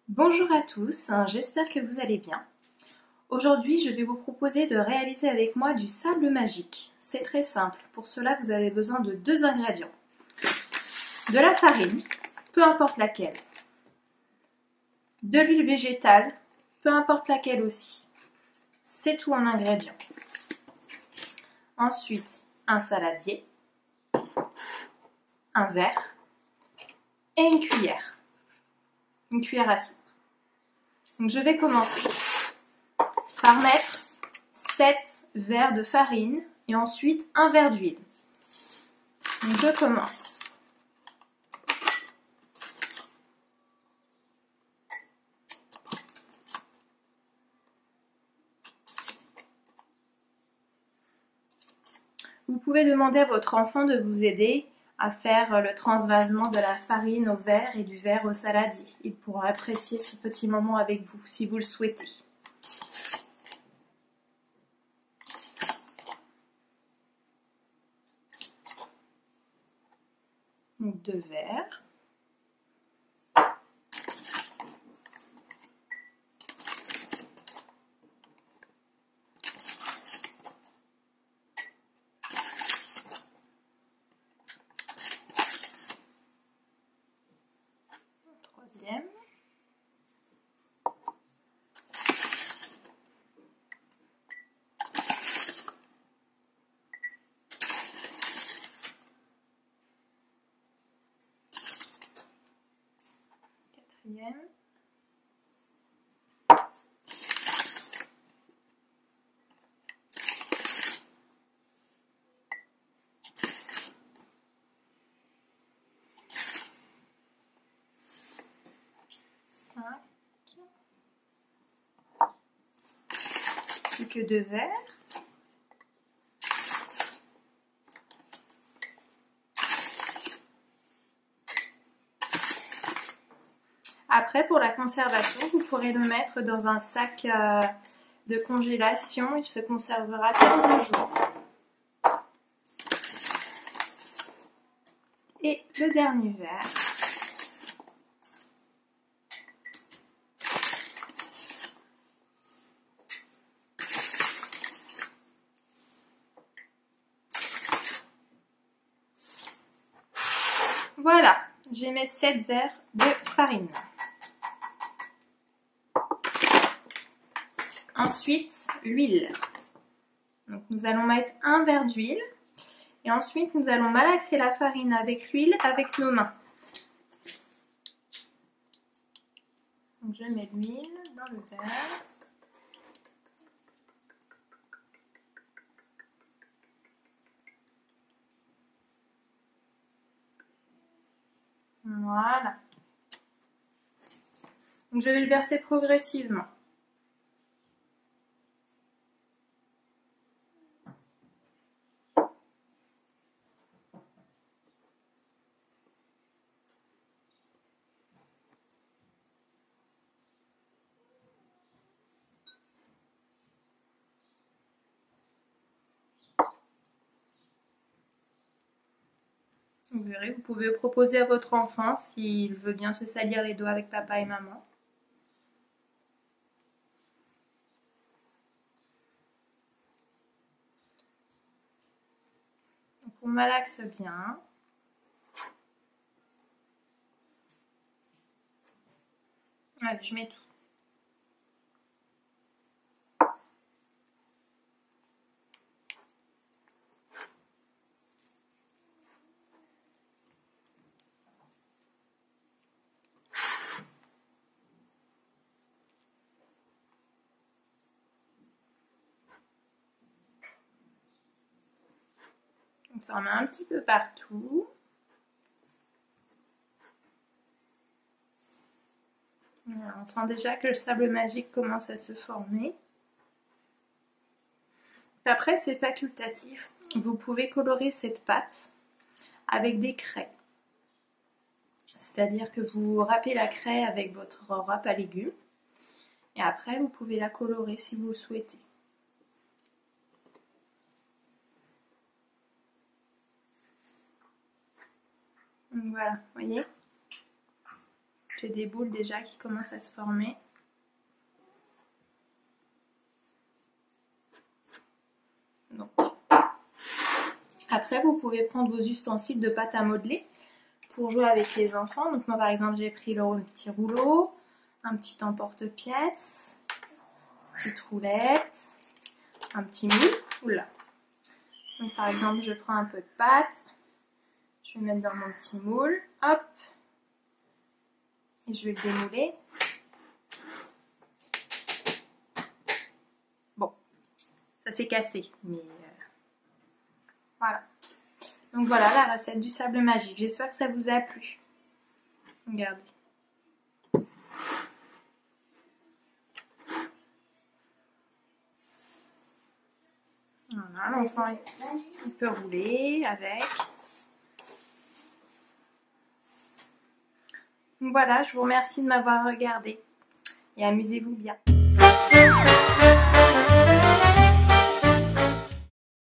Bonjour à tous, j'espère que vous allez bien. Aujourd'hui, je vais vous proposer de réaliser avec moi du sable magique. C'est très simple. Pour cela, vous avez besoin de 2 ingrédients. De la farine, peu importe laquelle. De l'huile végétale, peu importe laquelle aussi. C'est tout en ingrédients. Ensuite, un saladier, un verre et une cuillère à soupe. Donc je vais commencer par mettre 7 verres de farine et ensuite un verre d'huile. Donc je commence. Vous pouvez demander à votre enfant de vous aider à faire le transvasement de la farine au verre et du verre au saladier. Il pourra apprécier ce petit moment avec vous si vous le souhaitez. Donc 2 verres. Troisième. Quatrième. Plus que 2 verres. Après, pour la conservation, vous pourrez le mettre dans un sac de congélation. Il se conservera 15 jours. Et le dernier verre. Voilà, j'ai mes 7 verres de farine. Ensuite, l'huile. Donc nous allons mettre un verre d'huile. Et ensuite, nous allons malaxer la farine avec l'huile avec nos mains. Donc je mets l'huile dans le verre. Voilà. Donc je vais le verser progressivement. Vous verrez, vous pouvez proposer à votre enfant s'il veut bien se salir les doigts avec papa et maman. Donc on malaxe bien. Allez, je mets tout. Donc ça en met un petit peu partout. Voilà, on sent déjà que le sable magique commence à se former. Après, c'est facultatif. Vous pouvez colorer cette pâte avec des craies. C'est-à-dire que vous râpez la craie avec votre râpe à légumes. Et après, vous pouvez la colorer si vous le souhaitez. Voilà, vous voyez? J'ai des boules déjà qui commencent à se former. Donc. Après, vous pouvez prendre vos ustensiles de pâte à modeler pour jouer avec les enfants. Donc moi, par exemple, j'ai pris le petit rouleau, un petit emporte-pièce, une petite roulette, un petit moule. Oula. Donc par exemple, je prends un peu de pâte, je vais mettre dans mon petit moule, hop, et je vais le démouler. Bon, ça s'est cassé, mais voilà. Donc voilà la recette du sable magique. J'espère que ça vous a plu. Regardez. Voilà, l'enfant il peut rouler avec. Donc voilà, je vous remercie de m'avoir regardé et amusez-vous bien.